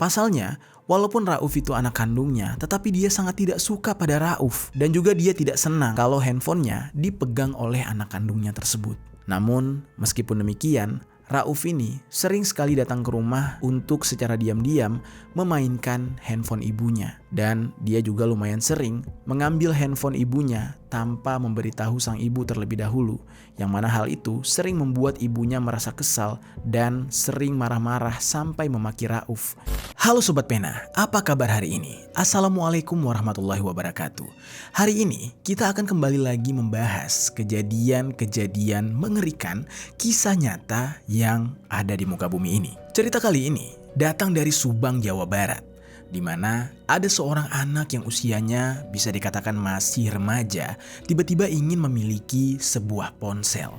Pasalnya, walaupun Rauf itu anak kandungnya, tetapi dia sangat tidak suka pada Rauf. Dan juga dia tidak senang kalau handphonenya dipegang oleh anak kandungnya tersebut. Namun, meskipun demikian, Rauf ini sering sekali datang ke rumah untuk secara diam-diam memainkan handphone ibunya. Dan dia juga lumayan sering mengambil handphone ibunya tanpa memberitahu sang ibu terlebih dahulu. Yang mana hal itu sering membuat ibunya merasa kesal dan sering marah-marah sampai memaki Rauf. Halo Sobat Pena, apa kabar hari ini? Assalamualaikum warahmatullahi wabarakatuh. Hari ini kita akan kembali lagi membahas kejadian-kejadian mengerikan kisah nyata yang ada di muka bumi ini. Cerita kali ini datang dari Subang, Jawa Barat, di mana ada seorang anak yang usianya bisa dikatakan masih remaja, tiba-tiba ingin memiliki sebuah ponsel.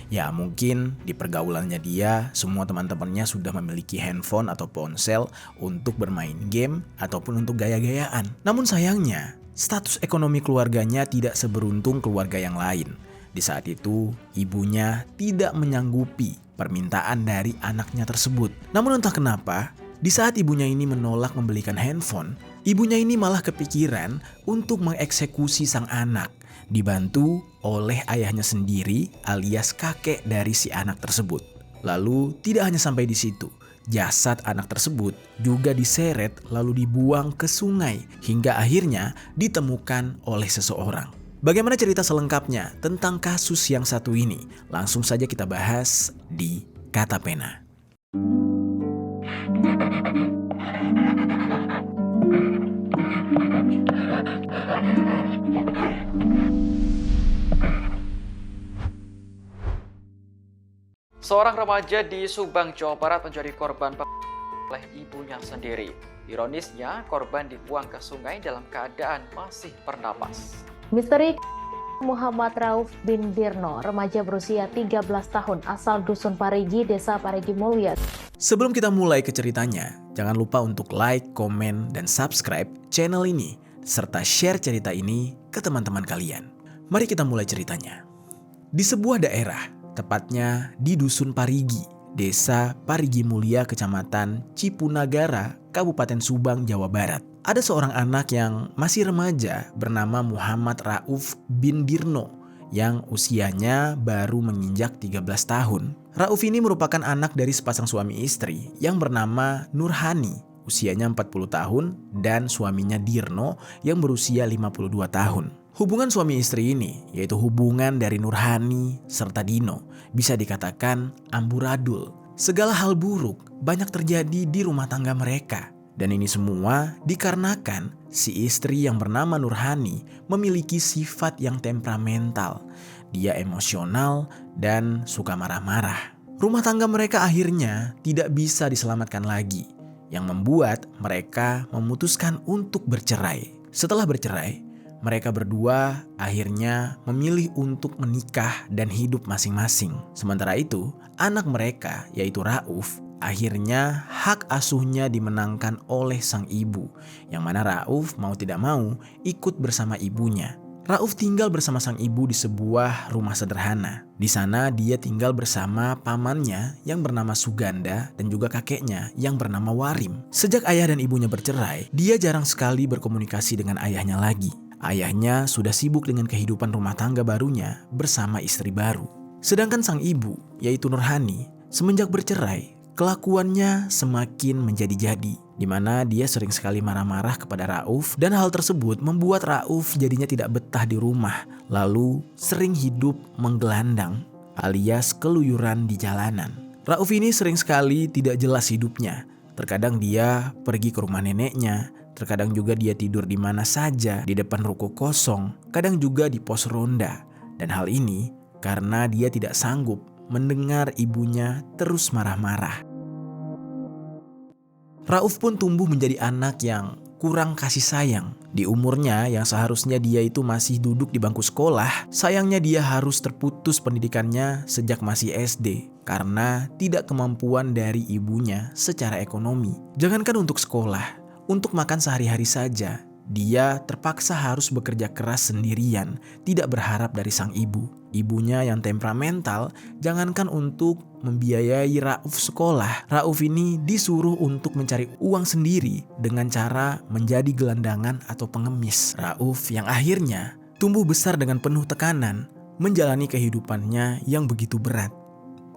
Ya mungkin di pergaulannya dia, semua teman-temannya sudah memiliki handphone atau ponsel untuk bermain game ataupun untuk gaya-gayaan. Namun sayangnya, status ekonomi keluarganya tidak seberuntung keluarga yang lain. Di saat itu, ibunya tidak menyanggupi permintaan dari anaknya tersebut. Namun entah kenapa, di saat ibunya ini menolak membelikan handphone, ibunya ini malah kepikiran untuk mengeksekusi sang anak, dibantu oleh ayahnya sendiri alias kakek dari si anak tersebut. Lalu tidak hanya sampai di situ, jasad anak tersebut juga diseret lalu dibuang ke sungai hingga akhirnya ditemukan oleh seseorang. Bagaimana cerita selengkapnya tentang kasus yang satu ini? Langsung saja kita bahas di Kata Pena. Seorang remaja di Subang, Jawa Barat menjadi korban oleh ibunya sendiri. Ironisnya, korban dibuang ke sungai dalam keadaan masih bernapas. Misteri Muhammad Rauf bin Dirno, remaja berusia 13 tahun asal Dusun Parigi, Desa Parigi Mulya. Sebelum kita mulai ke ceritanya, jangan lupa untuk like, komen, dan subscribe channel ini, serta share cerita ini ke teman-teman kalian. Mari kita mulai ceritanya. Di sebuah daerah, tepatnya di Dusun Parigi, Desa Parigi Mulya, Kecamatan Cipunagara, Kabupaten Subang, Jawa Barat. Ada seorang anak yang masih remaja bernama Muhammad Rauf bin Dirno yang usianya baru menginjak 13 tahun. Rauf ini merupakan anak dari sepasang suami istri yang bernama Nurhani, usianya 40 tahun, dan suaminya Dirno yang berusia 52 tahun. Hubungan suami istri ini, yaitu hubungan dari Nurhani serta Dino, bisa dikatakan amburadul. Segala hal buruk banyak terjadi di rumah tangga mereka. Dan ini semua dikarenakan si istri yang bernama Nurhani memiliki sifat yang temperamental. Dia emosional dan suka marah-marah. Rumah tangga mereka akhirnya tidak bisa diselamatkan lagi, yang membuat mereka memutuskan untuk bercerai. Setelah bercerai, mereka berdua akhirnya memilih untuk menikah dan hidup masing-masing. Sementara itu, anak mereka yaitu Rauf, akhirnya hak asuhnya dimenangkan oleh sang ibu, yang mana Rauf mau tidak mau ikut bersama ibunya. Rauf tinggal bersama sang ibu di sebuah rumah sederhana. Di sana dia tinggal bersama pamannya yang bernama Suganda dan juga kakeknya yang bernama Warim. Sejak ayah dan ibunya bercerai, dia jarang sekali berkomunikasi dengan ayahnya lagi. Ayahnya sudah sibuk dengan kehidupan rumah tangga barunya bersama istri baru. Sedangkan sang ibu, yaitu Nurhani, semenjak bercerai, kelakuannya semakin menjadi-jadi, di mana dia sering sekali marah-marah kepada Rauf, dan hal tersebut membuat Rauf jadinya tidak betah di rumah, lalu sering hidup menggelandang alias keluyuran di jalanan. Rauf ini sering sekali tidak jelas hidupnya. Terkadang dia pergi ke rumah neneknya, terkadang juga dia tidur di mana saja, di depan ruko kosong, kadang juga di pos ronda. Dan hal ini karena dia tidak sanggup mendengar ibunya terus marah-marah. Rauf pun tumbuh menjadi anak yang kurang kasih sayang. Di umurnya yang seharusnya dia itu masih duduk di bangku sekolah, sayangnya dia harus terputus pendidikannya sejak masih SD karena tidak kemampuan dari ibunya secara ekonomi. Jangankan untuk sekolah, untuk makan sehari-hari saja, Dia terpaksa harus bekerja keras sendirian, tidak berharap dari sang ibu. Ibunya yang temperamental, jangankan untuk membiayai Rauf sekolah, Rauf ini disuruh untuk mencari uang sendiri dengan cara menjadi gelandangan atau pengemis. Rauf yang akhirnya tumbuh besar dengan penuh tekanan, menjalani kehidupannya yang begitu berat.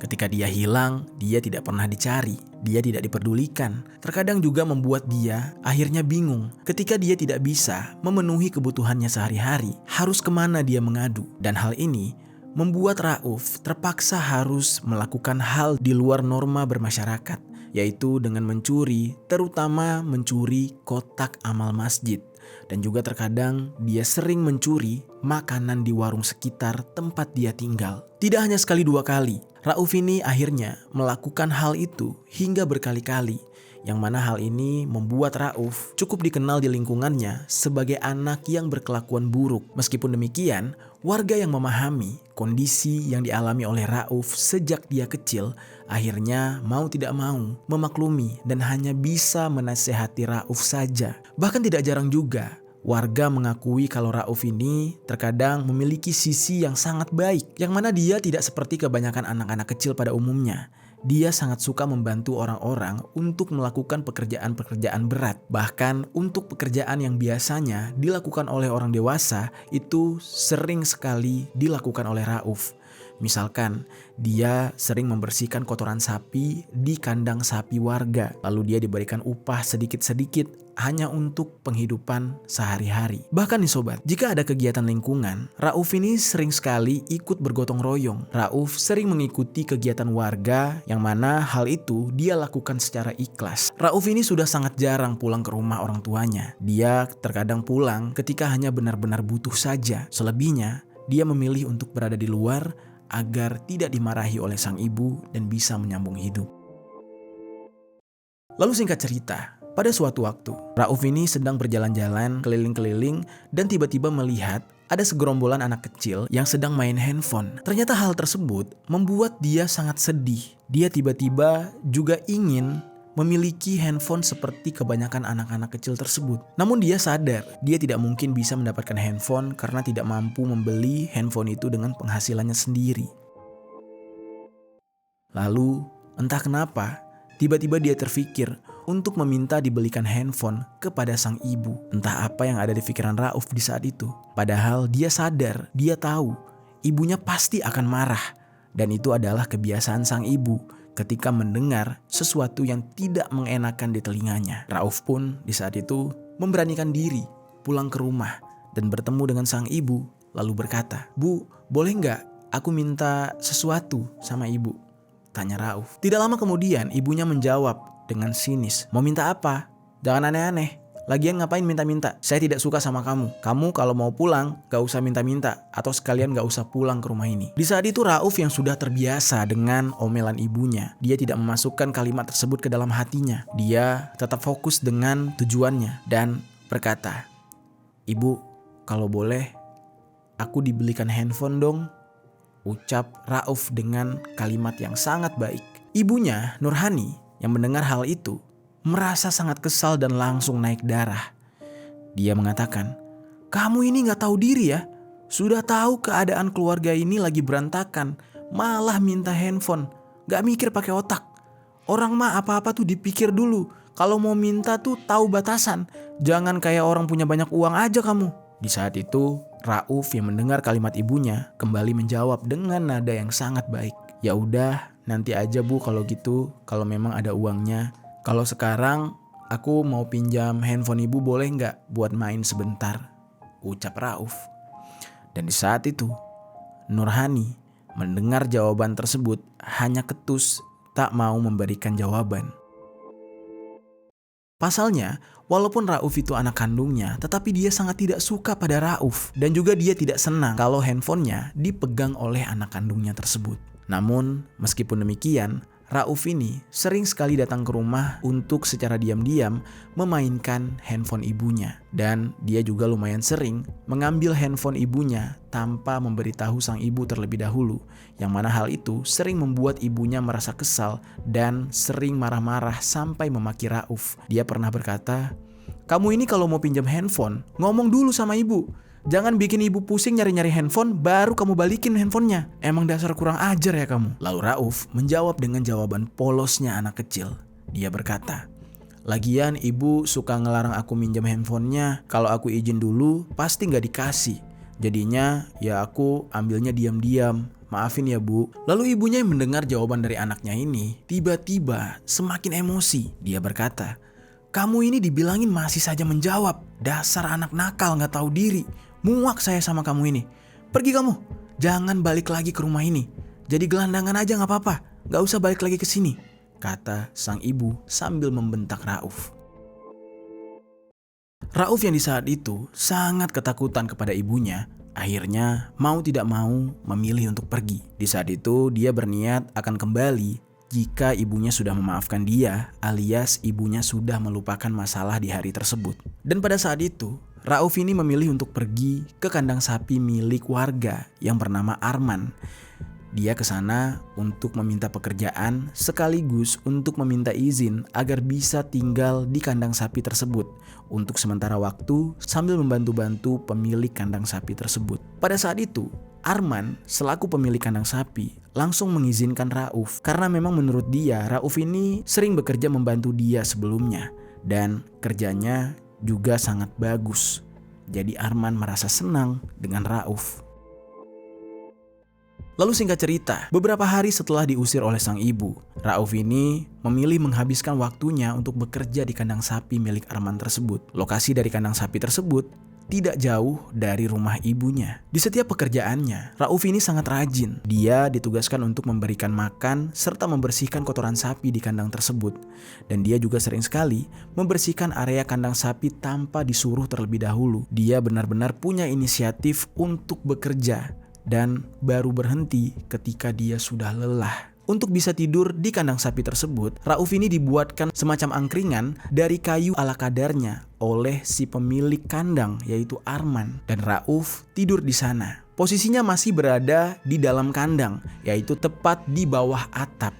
Ketika dia hilang, dia tidak pernah dicari, dia tidak diperdulikan. Terkadang juga membuat dia akhirnya bingung ketika dia tidak bisa memenuhi kebutuhannya sehari-hari. Harus kemana dia mengadu? Dan hal ini membuat Rauf terpaksa harus melakukan hal di luar norma bermasyarakat, yaitu dengan mencuri, terutama mencuri kotak amal masjid. Dan juga terkadang dia sering mencuri makanan di warung sekitar tempat dia tinggal. Tidak hanya sekali dua kali, Rauf ini akhirnya melakukan hal itu hingga berkali-kali. Yang mana hal ini membuat Rauf cukup dikenal di lingkungannya sebagai anak yang berkelakuan buruk. Meskipun demikian, warga yang memahami kondisi yang dialami oleh Rauf sejak dia kecil akhirnya mau tidak mau memaklumi dan hanya bisa menasehati Rauf saja. Bahkan tidak jarang juga warga mengakui kalau Rauf ini terkadang memiliki sisi yang sangat baik, yang mana dia tidak seperti kebanyakan anak-anak kecil pada umumnya. Dia sangat suka membantu orang-orang untuk melakukan pekerjaan-pekerjaan berat. Bahkan untuk pekerjaan yang biasanya dilakukan oleh orang dewasa, itu sering sekali dilakukan oleh Rauf. Misalkan dia sering membersihkan kotoran sapi di kandang sapi warga, lalu dia diberikan upah sedikit-sedikit hanya untuk penghidupan sehari-hari. Bahkan nih sobat, jika ada kegiatan lingkungan, Rauf ini sering sekali ikut bergotong royong. Rauf sering mengikuti kegiatan warga yang mana hal itu dia lakukan secara ikhlas. Rauf ini sudah sangat jarang pulang ke rumah orang tuanya. Dia terkadang pulang ketika hanya benar-benar butuh saja. Selebihnya, dia memilih untuk berada di luar agar tidak dimarahi oleh sang ibu dan bisa menyambung hidup. Lalu singkat cerita, pada suatu waktu, Rauf ini sedang berjalan-jalan keliling-keliling dan tiba-tiba melihat ada segerombolan anak kecil yang sedang main handphone. Ternyata hal tersebut membuat dia sangat sedih. Dia tiba-tiba juga ingin memiliki handphone seperti kebanyakan anak-anak kecil tersebut. Namun dia sadar dia tidak mungkin bisa mendapatkan handphone karena tidak mampu membeli handphone itu dengan penghasilannya sendiri. Lalu entah kenapa tiba-tiba dia terfikir untuk meminta dibelikan handphone kepada sang ibu. Entah apa yang ada di pikiran Rauf di saat itu. Padahal dia sadar, dia tahu ibunya pasti akan marah. Dan itu adalah kebiasaan sang ibu ketika mendengar sesuatu yang tidak mengenakan di telinganya. Rauf pun di saat itu memberanikan diri pulang ke rumah dan bertemu dengan sang ibu lalu berkata, "Bu, boleh nggak aku minta sesuatu sama ibu?" tanya Rauf. Tidak lama kemudian ibunya menjawab dengan sinis, "Mau minta apa? Jangan aneh-aneh. Lagian ngapain minta-minta? Saya tidak suka sama kamu. Kamu kalau mau pulang gak usah minta-minta atau sekalian gak usah pulang ke rumah ini." Di saat itu Rauf yang sudah terbiasa dengan omelan ibunya, dia tidak memasukkan kalimat tersebut ke dalam hatinya. Dia tetap fokus dengan tujuannya dan berkata, "Ibu, kalau boleh aku dibelikan handphone dong," ucap Rauf dengan kalimat yang sangat baik. Ibunya, Nurhani, yang mendengar hal itu merasa sangat kesal dan langsung naik darah. Dia mengatakan, "Kamu ini gak tahu diri ya? Sudah tahu keadaan keluarga ini lagi berantakan, malah minta handphone. Gak mikir pakai otak. Orang mah apa-apa tuh dipikir dulu. Kalau mau minta tuh tahu batasan. Jangan kayak orang punya banyak uang aja kamu." Di saat itu, Rauf yang mendengar kalimat ibunya kembali menjawab dengan nada yang sangat baik. "Ya udah, nanti aja Bu kalau gitu, kalau memang ada uangnya. Kalau sekarang aku mau pinjam handphone ibu boleh nggak buat main sebentar?" ucap Rauf. Dan di saat itu, Nurhani mendengar jawaban tersebut hanya ketus, tak mau memberikan jawaban. Pasalnya, walaupun Rauf itu anak kandungnya, tetapi dia sangat tidak suka pada Rauf. Dan juga dia tidak senang kalau handphonenya dipegang oleh anak kandungnya tersebut. Namun, meskipun demikian, Rauf ini sering sekali datang ke rumah untuk secara diam-diam memainkan handphone ibunya. Dan dia juga lumayan sering mengambil handphone ibunya tanpa memberitahu sang ibu terlebih dahulu. Yang mana hal itu sering membuat ibunya merasa kesal dan sering marah-marah sampai memaki Rauf. Dia pernah berkata, kamu ini kalau mau pinjam handphone, ngomong dulu sama ibu. Jangan bikin ibu pusing nyari-nyari handphone, baru kamu balikin handphonenya. Emang dasar kurang ajar ya kamu. Lalu Rauf menjawab dengan jawaban polosnya anak kecil. Dia berkata, lagian ibu suka ngelarang aku minjam handphonenya. Kalau aku izin dulu, pasti gak dikasih. Jadinya ya aku ambilnya diam-diam. Maafin ya bu. Lalu ibunya yang mendengar jawaban dari anaknya ini tiba-tiba semakin emosi. Dia berkata, kamu ini dibilangin masih saja menjawab. Dasar anak nakal gak tahu diri. Muak saya sama kamu ini. Pergi kamu. Jangan balik lagi ke rumah ini. Jadi gelandangan aja gak apa-apa. Gak usah balik lagi ke sini, kata sang ibu sambil membentak Rauf. Rauf yang di saat itu sangat ketakutan kepada ibunya, akhirnya mau tidak mau memilih untuk pergi. Di saat itu dia berniat akan kembali jika ibunya sudah memaafkan dia, alias ibunya sudah melupakan masalah di hari tersebut. Dan pada saat itu Rauf ini memilih untuk pergi ke kandang sapi milik warga yang bernama Arman. Dia ke sana untuk meminta pekerjaan sekaligus untuk meminta izin agar bisa tinggal di kandang sapi tersebut untuk sementara waktu sambil membantu-bantu pemilik kandang sapi tersebut. Pada saat itu, Arman selaku pemilik kandang sapi langsung mengizinkan Rauf karena memang menurut dia Rauf ini sering bekerja membantu dia sebelumnya dan kerjanya juga sangat bagus. Jadi Arman merasa senang dengan Rauf. Lalu singkat cerita, beberapa hari setelah diusir oleh sang ibu, Rauf ini memilih menghabiskan waktunya untuk bekerja di kandang sapi milik Arman tersebut. Lokasi dari kandang sapi tersebut tidak jauh dari rumah ibunya. Di setiap pekerjaannya, Rauf ini sangat rajin. Dia ditugaskan untuk memberikan makan serta membersihkan kotoran sapi di kandang tersebut. Dan dia juga sering sekali membersihkan area kandang sapi tanpa disuruh terlebih dahulu. Dia benar-benar punya inisiatif untuk bekerja dan baru berhenti ketika dia sudah lelah. Untuk bisa tidur di kandang sapi tersebut, Rauf ini dibuatkan semacam angkringan dari kayu ala kadarnya oleh si pemilik kandang yaitu Arman. Dan Rauf tidur di sana. Posisinya masih berada di dalam kandang, yaitu tepat di bawah atap.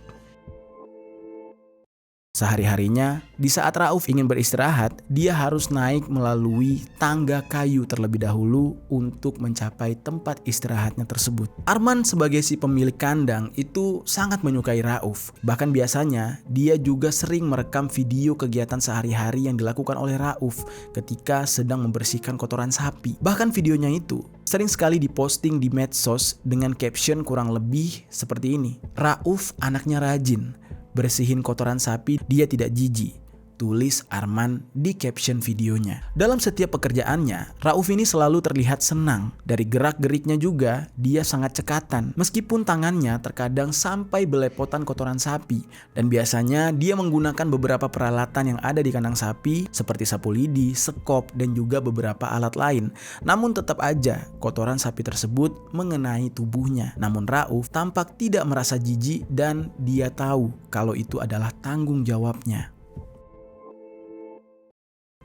Sehari-harinya, di saat Rauf ingin beristirahat, dia harus naik melalui tangga kayu terlebih dahulu untuk mencapai tempat istirahatnya tersebut. Arman sebagai si pemilik kandang itu sangat menyukai Rauf. Bahkan biasanya, dia juga sering merekam video kegiatan sehari-hari yang dilakukan oleh Rauf ketika sedang membersihkan kotoran sapi. Bahkan videonya itu sering sekali diposting di medsos dengan caption kurang lebih seperti ini. Rauf anaknya rajin. Bersihin kotoran sapi, dia tidak jijik, tulis Arman di caption videonya. Dalam setiap pekerjaannya, Rauf ini selalu terlihat senang. Dari gerak-geriknya juga, dia sangat cekatan. Meskipun tangannya terkadang sampai belepotan kotoran sapi. Dan biasanya dia menggunakan beberapa peralatan yang ada di kandang sapi, seperti sapu lidi, sekop, dan juga beberapa alat lain. Namun tetap aja, kotoran sapi tersebut mengenai tubuhnya. Namun Rauf tampak tidak merasa jijik dan dia tahu kalau itu adalah tanggung jawabnya.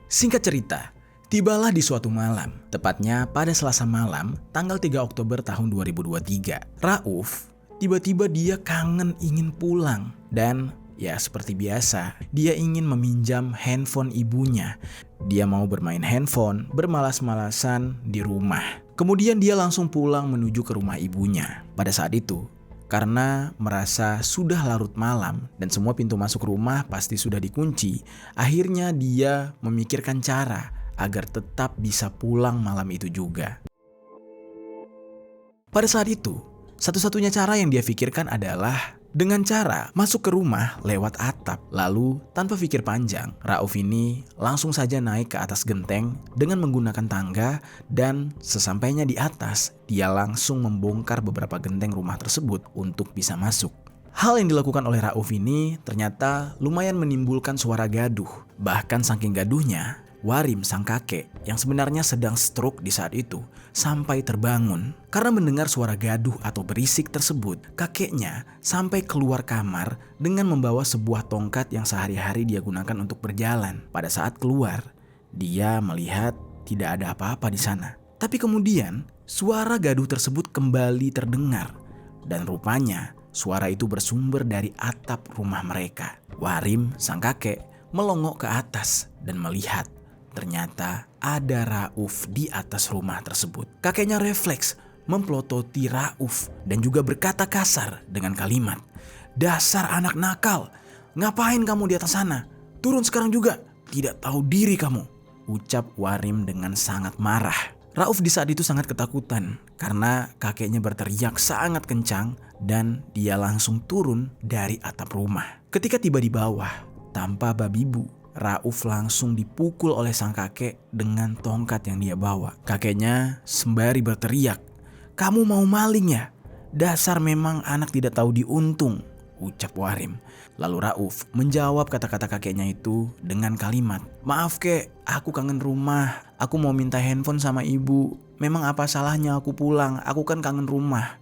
Singkat cerita, tibalah di suatu malam, tepatnya pada Selasa malam, tanggal 3 Oktober tahun 2023. Rauf, tiba-tiba dia kangen ingin pulang. Dan ya seperti biasa, dia ingin meminjam handphone ibunya. Dia mau bermain handphone, bermalas-malasan di rumah. Kemudian dia langsung pulang menuju ke rumah ibunya. Pada saat itu, karena merasa sudah larut malam dan semua pintu masuk rumah pasti sudah dikunci, akhirnya dia memikirkan cara agar tetap bisa pulang malam itu juga. Pada saat itu, satu-satunya cara yang dia pikirkan adalah dengan cara masuk ke rumah lewat atap. Lalu tanpa pikir panjang, Rauf ini langsung saja naik ke atas genteng dengan menggunakan tangga, dan sesampainya di atas, dia langsung membongkar beberapa genteng rumah tersebut untuk bisa masuk. Hal yang dilakukan oleh Rauf ini ternyata lumayan menimbulkan suara gaduh. Bahkan saking gaduhnya, Warim sang kakek yang sebenarnya sedang stroke di saat itu sampai terbangun. Karena mendengar suara gaduh atau berisik tersebut, kakeknya sampai keluar kamar dengan membawa sebuah tongkat yang sehari-hari dia gunakan untuk berjalan. Pada saat keluar, dia melihat tidak ada apa-apa di sana. Tapi kemudian suara gaduh tersebut kembali terdengar, dan rupanya suara itu bersumber dari atap rumah mereka. Warim sang kakek melongok ke atas dan melihat ternyata ada Rauf di atas rumah tersebut. Kakeknya refleks memplototi Rauf dan juga berkata kasar dengan kalimat, "Dasar anak nakal, ngapain kamu di atas sana? Turun sekarang juga, tidak tahu diri kamu," ucap Warim dengan sangat marah. Rauf di saat itu sangat ketakutan karena kakeknya berteriak sangat kencang dan dia langsung turun dari atap rumah. Ketika tiba di bawah, tanpa babi bu, Rauf langsung dipukul oleh sang kakek dengan tongkat yang dia bawa. Kakeknya sembari berteriak, "Kamu mau maling ya? Dasar memang anak tidak tahu diuntung," ucap Warim. Lalu Rauf menjawab kata-kata kakeknya itu dengan kalimat, "Maaf kek, aku kangen rumah. Aku mau minta handphone sama ibu. Memang apa salahnya aku pulang? Aku kan kangen rumah,"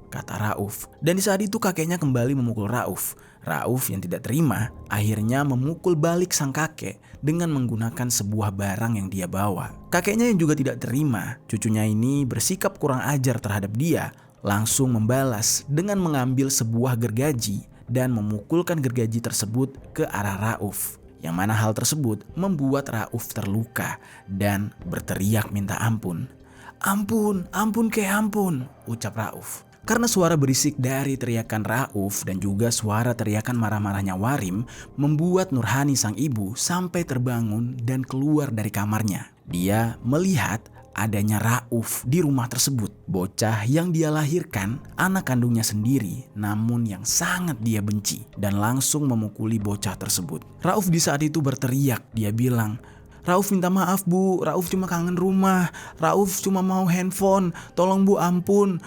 kata Rauf. Dan di saat itu kakeknya kembali memukul Rauf. Rauf yang tidak terima akhirnya memukul balik sang kakek dengan menggunakan sebuah barang yang dia bawa. Kakeknya yang juga tidak terima cucunya ini bersikap kurang ajar terhadap dia, langsung membalas dengan mengambil sebuah gergaji dan memukulkan gergaji tersebut ke arah Rauf. Yang mana hal tersebut membuat Rauf terluka dan berteriak minta ampun. "Ampun, ampun kek ampun," ucap Rauf. Karena suara berisik dari teriakan Rauf dan juga suara teriakan marah-marahnya Warim membuat Nurhani sang ibu sampai terbangun dan keluar dari kamarnya. Dia melihat adanya Rauf di rumah tersebut. Bocah yang dia lahirkan anak kandungnya sendiri, namun yang sangat dia benci, dan langsung memukuli bocah tersebut. Rauf di saat itu berteriak, dia bilang, "Rauf minta maaf bu, Rauf cuma kangen rumah, Rauf cuma mau handphone, tolong bu ampun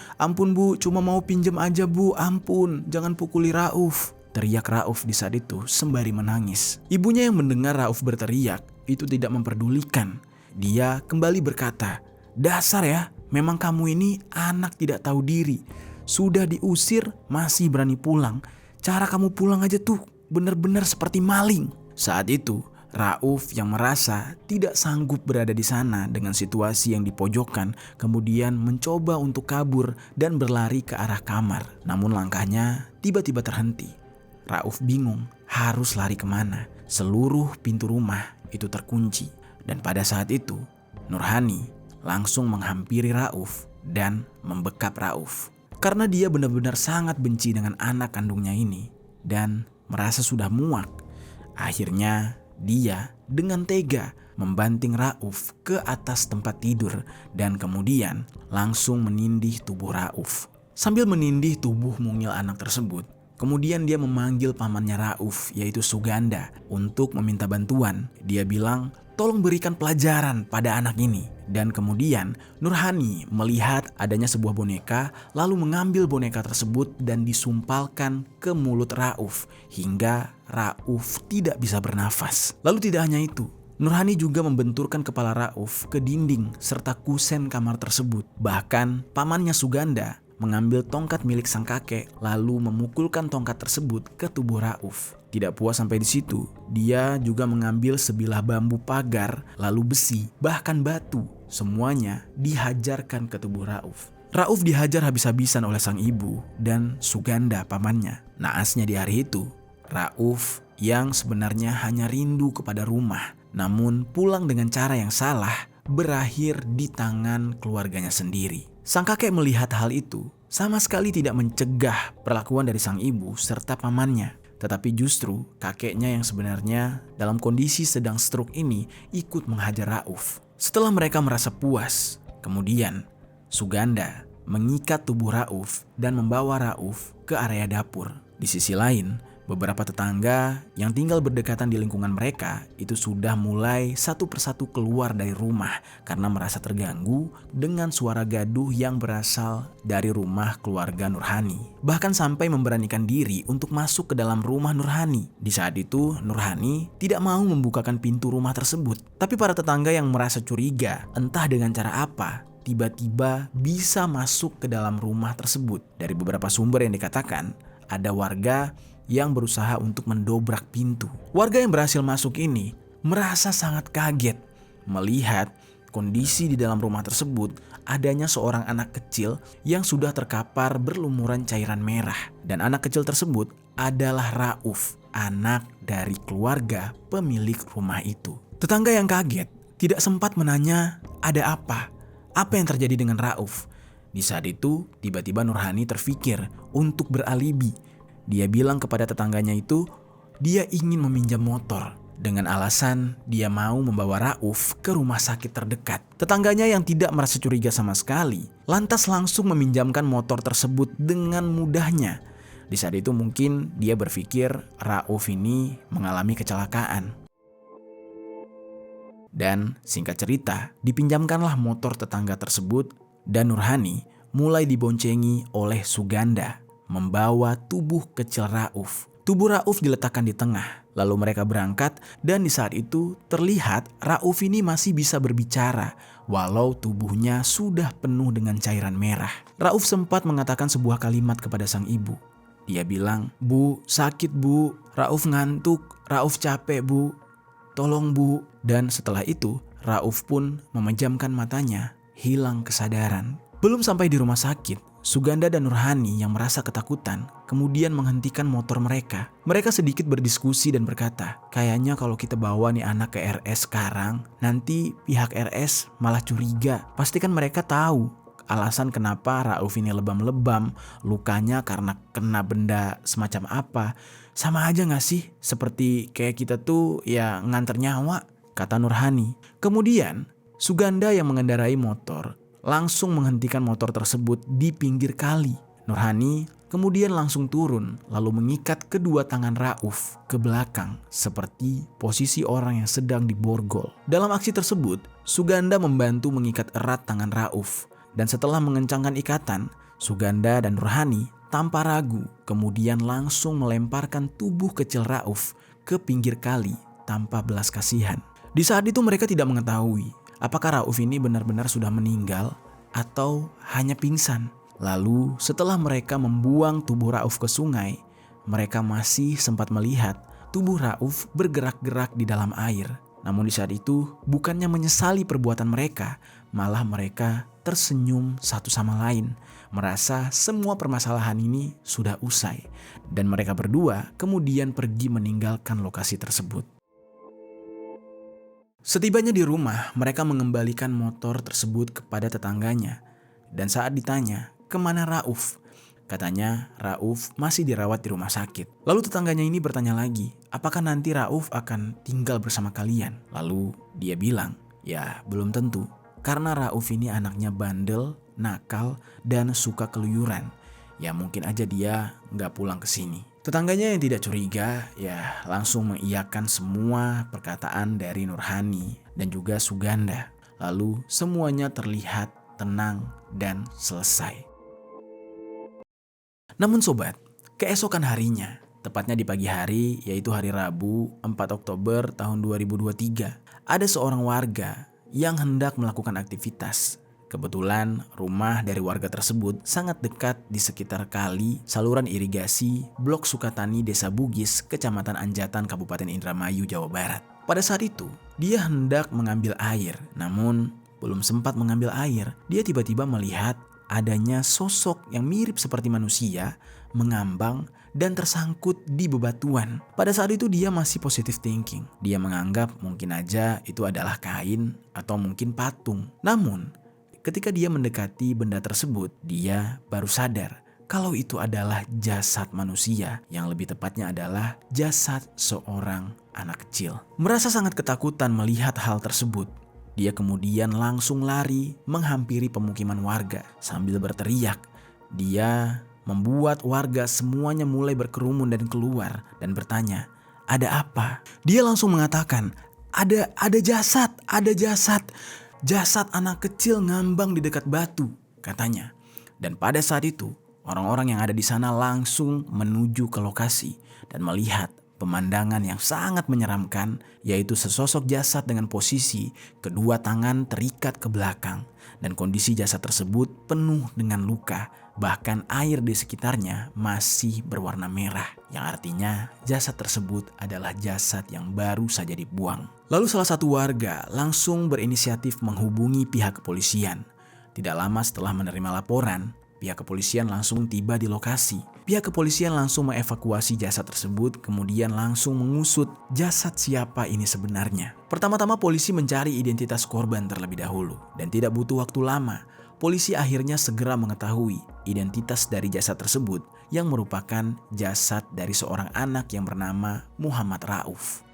bu, cuma mau pinjam aja bu, ampun, jangan pukuli Rauf," teriak Rauf di saat itu sembari menangis. Ibunya yang mendengar Rauf berteriak itu tidak memperdulikan. Dia kembali berkata, "Dasar ya, memang kamu ini anak tidak tahu diri. Sudah diusir masih berani pulang. Cara kamu pulang aja tuh benar-benar seperti maling." Saat itu Rauf yang merasa tidak sanggup berada di sana dengan situasi yang dipojokkan kemudian mencoba untuk kabur dan berlari ke arah kamar. Namun langkahnya tiba-tiba terhenti. Rauf bingung harus lari kemana. Seluruh pintu rumah itu terkunci. Dan pada saat itu Nurhani langsung menghampiri Rauf dan membekap Rauf. Karena dia benar-benar sangat benci dengan anak kandungnya ini dan merasa sudah muak. Akhirnya dia dengan tega membanting Rauf ke atas tempat tidur dan kemudian langsung menindih tubuh Rauf. Sambil menindih tubuh mungil anak tersebut, kemudian dia memanggil pamannya Rauf yaitu Suganda untuk meminta bantuan. Dia bilang, "Tolong berikan pelajaran pada anak ini." Dan kemudian Nurhani melihat adanya sebuah boneka lalu mengambil boneka tersebut dan disumpalkan ke mulut Rauf hingga Rauf tidak bisa bernafas. Lalu tidak hanya itu, Nurhani juga membenturkan kepala Rauf ke dinding serta kusen kamar tersebut. Bahkan pamannya Suganda mengambil tongkat milik sang kakek lalu memukulkan tongkat tersebut ke tubuh Rauf. Tidak puas sampai di situ, dia juga mengambil sebilah bambu pagar, lalu besi, bahkan batu. Semuanya dihajarkan ke tubuh Rauf. Rauf dihajar habis-habisan oleh sang ibu dan Suganda pamannya. Naasnya di hari itu, Rauf yang sebenarnya hanya rindu kepada rumah, namun pulang dengan cara yang salah, berakhir di tangan keluarganya sendiri. Sang kakek melihat hal itu, sama sekali tidak mencegah perlakuan dari sang ibu serta pamannya. Tetapi justru kakeknya yang sebenarnya dalam kondisi sedang stroke ini ikut menghajar Rauf. Setelah mereka merasa puas, kemudian Suganda mengikat tubuh Rauf dan membawa Rauf ke area dapur. Di sisi lain, beberapa tetangga yang tinggal berdekatan di lingkungan mereka itu sudah mulai satu persatu keluar dari rumah karena merasa terganggu dengan suara gaduh yang berasal dari rumah keluarga Nurhani. Bahkan sampai memberanikan diri untuk masuk ke dalam rumah Nurhani. Di saat itu Nurhani tidak mau membukakan pintu rumah tersebut. Tapi para tetangga yang merasa curiga entah dengan cara apa tiba-tiba bisa masuk ke dalam rumah tersebut. Dari beberapa sumber yang dikatakan ada warga yang berusaha untuk mendobrak pintu. Warga yang berhasil masuk ini merasa sangat kaget melihat kondisi di dalam rumah tersebut adanya seorang anak kecil yang sudah terkapar berlumuran cairan merah. Dan anak kecil tersebut adalah Rauf, anak dari keluarga pemilik rumah itu. Tetangga yang kaget tidak sempat menanya ada apa yang terjadi dengan Rauf. Di saat itu, tiba-tiba Nurhani terfikir untuk beralibi. Dia bilang kepada tetangganya itu, dia ingin meminjam motor dengan alasan dia mau membawa Rauf ke rumah sakit terdekat. Tetangganya yang tidak merasa curiga sama sekali, lantas langsung meminjamkan motor tersebut dengan mudahnya. Di saat itu mungkin dia berpikir Rauf ini mengalami kecelakaan. Dan singkat cerita, dipinjamkanlah motor tetangga tersebut dan Nurhani mulai diboncengi oleh Suganda membawa tubuh kecil Rauf. Tubuh Rauf diletakkan di tengah, lalu mereka berangkat dan di saat itu terlihat Rauf ini masih bisa berbicara walau tubuhnya sudah penuh dengan cairan merah. Rauf sempat mengatakan sebuah kalimat kepada sang ibu. Dia bilang, "Bu, sakit bu, Rauf ngantuk, Rauf capek bu, tolong bu." Dan setelah itu Rauf pun memejamkan matanya, hilang kesadaran. Belum sampai di rumah sakit, Suganda dan Nurhani yang merasa ketakutan kemudian menghentikan motor mereka. Mereka sedikit berdiskusi dan berkata, kayaknya kalau kita bawa nih anak ke RS sekarang, nanti pihak RS malah curiga. Pastikan mereka tahu alasan kenapa Rauf ini lebam-lebam, lukanya karena kena benda semacam apa. Sama aja gak sih? Seperti kayak kita tuh ya nganter nyawa, kata Nurhani. Kemudian Suganda yang mengendarai motor langsung menghentikan motor tersebut di pinggir kali. Nurhani kemudian langsung turun lalu mengikat kedua tangan Rauf ke belakang seperti posisi orang yang sedang diborgol. Dalam aksi tersebut, Suganda membantu mengikat erat tangan Rauf dan setelah mengencangkan ikatan, Suganda dan Nurhani tanpa ragu kemudian langsung melemparkan tubuh kecil Rauf ke pinggir kali tanpa belas kasihan. Di saat itu mereka tidak mengetahui apakah Rauf ini benar-benar sudah meninggal atau hanya pingsan. Lalu setelah mereka membuang tubuh Rauf ke sungai, mereka masih sempat melihat tubuh Rauf bergerak-gerak di dalam air. Namun di saat itu bukannya menyesali perbuatan mereka, malah mereka tersenyum satu sama lain, merasa semua permasalahan ini sudah usai. Dan mereka berdua kemudian pergi meninggalkan lokasi tersebut. Setibanya di rumah, mereka mengembalikan motor tersebut kepada tetangganya. Dan saat ditanya, kemana Rauf? Katanya Rauf masih dirawat di rumah sakit. Lalu tetangganya ini bertanya lagi, apakah nanti Rauf akan tinggal bersama kalian? Lalu dia bilang, ya belum tentu. Karena Rauf ini anaknya bandel, nakal, dan suka keluyuran. Ya mungkin aja dia nggak pulang ke sini. Tetangganya yang tidak curiga ya langsung mengiyakan semua perkataan dari Nurhani dan juga Suganda. Lalu semuanya terlihat tenang dan selesai. Namun sobat, keesokan harinya, tepatnya di pagi hari yaitu hari Rabu 4 Oktober tahun 2023, ada seorang warga yang hendak melakukan aktivitas. Kebetulan rumah dari warga tersebut sangat dekat di sekitar kali saluran irigasi Blok Sukatani Desa Bugis, Kecamatan Anjatan, Kabupaten Indramayu, Jawa Barat. Pada saat itu, dia hendak mengambil air. Namun, belum sempat mengambil air, dia tiba-tiba melihat adanya sosok yang mirip seperti manusia mengambang dan tersangkut di bebatuan. Pada saat itu dia masih positive thinking. Dia menganggap mungkin aja itu adalah kain atau mungkin patung. Namun, ketika dia mendekati benda tersebut, dia baru sadar kalau itu adalah jasad manusia, yang lebih tepatnya adalah jasad seorang anak kecil. Merasa sangat ketakutan melihat hal tersebut, dia kemudian langsung lari menghampiri pemukiman warga sambil berteriak. Dia membuat warga semuanya mulai berkerumun dan keluar dan bertanya, "Ada apa?" Dia langsung mengatakan, "Ada jasad, ada jasad. Jasad anak kecil ngambang di dekat batu," katanya. Dan pada saat itu, orang-orang yang ada di sana langsung menuju ke lokasi dan melihat pemandangan yang sangat menyeramkan, yaitu sesosok jasad dengan posisi kedua tangan terikat ke belakang. Dan kondisi jasad tersebut penuh dengan luka, bahkan air di sekitarnya masih berwarna merah, yang artinya jasad tersebut adalah jasad yang baru saja dibuang. Lalu salah satu warga langsung berinisiatif menghubungi pihak kepolisian. Tidak lama setelah menerima laporan, pihak kepolisian langsung tiba di lokasi. Pihak kepolisian langsung mengevakuasi jasad tersebut, kemudian langsung mengusut jasad siapa ini sebenarnya. Pertama-tama polisi mencari identitas korban terlebih dahulu, dan tidak butuh waktu lama. Polisi akhirnya segera mengetahui identitas dari jasad tersebut yang merupakan jasad dari seorang anak yang bernama Muhammad Rauf.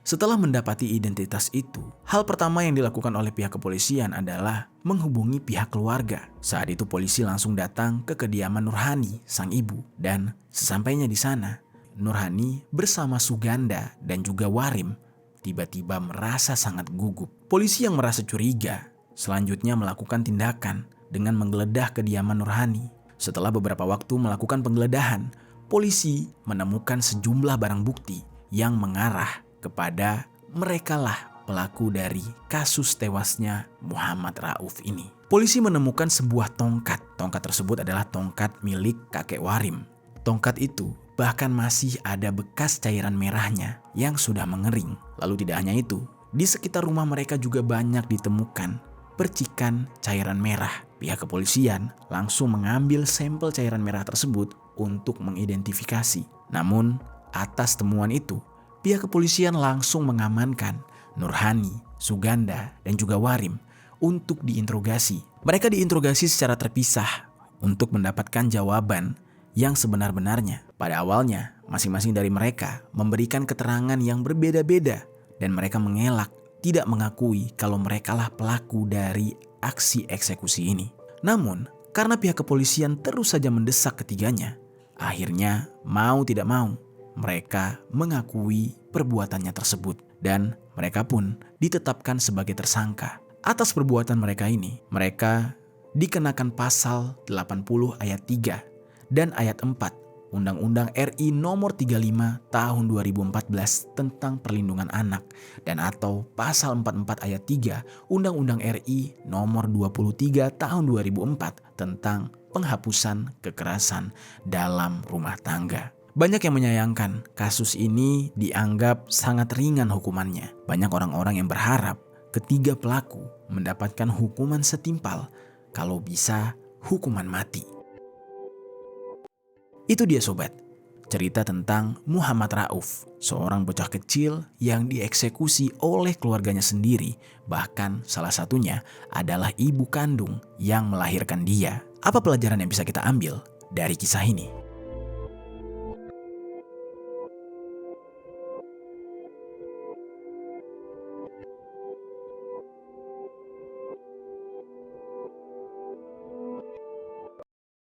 Setelah mendapati identitas itu, hal pertama yang dilakukan oleh pihak kepolisian adalah menghubungi pihak keluarga. Saat itu polisi langsung datang ke kediaman Nurhani, sang ibu, dan sesampainya di sana, Nurhani bersama Suganda dan juga Warim tiba-tiba merasa sangat gugup. Polisi yang merasa curiga selanjutnya melakukan tindakan dengan menggeledah kediaman Nurhani. Setelah beberapa waktu melakukan penggeledahan, polisi menemukan sejumlah barang bukti yang mengarah kepada merekalah pelaku dari kasus tewasnya Muhammad Rauf ini. Polisi menemukan sebuah tongkat. Tongkat tersebut adalah tongkat milik kakek Warim. Tongkat itu bahkan masih ada bekas cairan merahnya yang sudah mengering. Lalu tidak hanya itu, di sekitar rumah mereka juga banyak ditemukan percikan cairan merah. Pihak kepolisian langsung mengambil sampel cairan merah tersebut untuk mengidentifikasi. Namun, atas temuan itu, pihak kepolisian langsung mengamankan Nurhani, Suganda, dan juga Warim untuk diinterogasi. Mereka diinterogasi secara terpisah untuk mendapatkan jawaban yang sebenar-benarnya. Pada awalnya, masing-masing dari mereka memberikan keterangan yang berbeda-beda dan mereka mengelak, tidak mengakui kalau merekalah pelaku dari aksi eksekusi ini. Namun, karena pihak kepolisian terus saja mendesak ketiganya, akhirnya mau tidak mau, mereka mengakui perbuatannya tersebut dan mereka pun ditetapkan sebagai tersangka. Atas perbuatan mereka ini, mereka dikenakan pasal 80 ayat 3 dan ayat 4 Undang-Undang RI nomor 35 tahun 2014 tentang perlindungan anak dan atau pasal 44 ayat 3 Undang-Undang RI nomor 23 tahun 2004 tentang penghapusan kekerasan dalam rumah tangga. Banyak yang menyayangkan kasus ini dianggap sangat ringan hukumannya. Banyak orang-orang yang berharap ketiga pelaku mendapatkan hukuman setimpal, kalau bisa hukuman mati. Itu dia sobat, cerita tentang Muhammad Rauf, seorang bocah kecil yang dieksekusi oleh keluarganya sendiri. Bahkan salah satunya adalah ibu kandung yang melahirkan dia. Apa pelajaran yang bisa kita ambil dari kisah ini?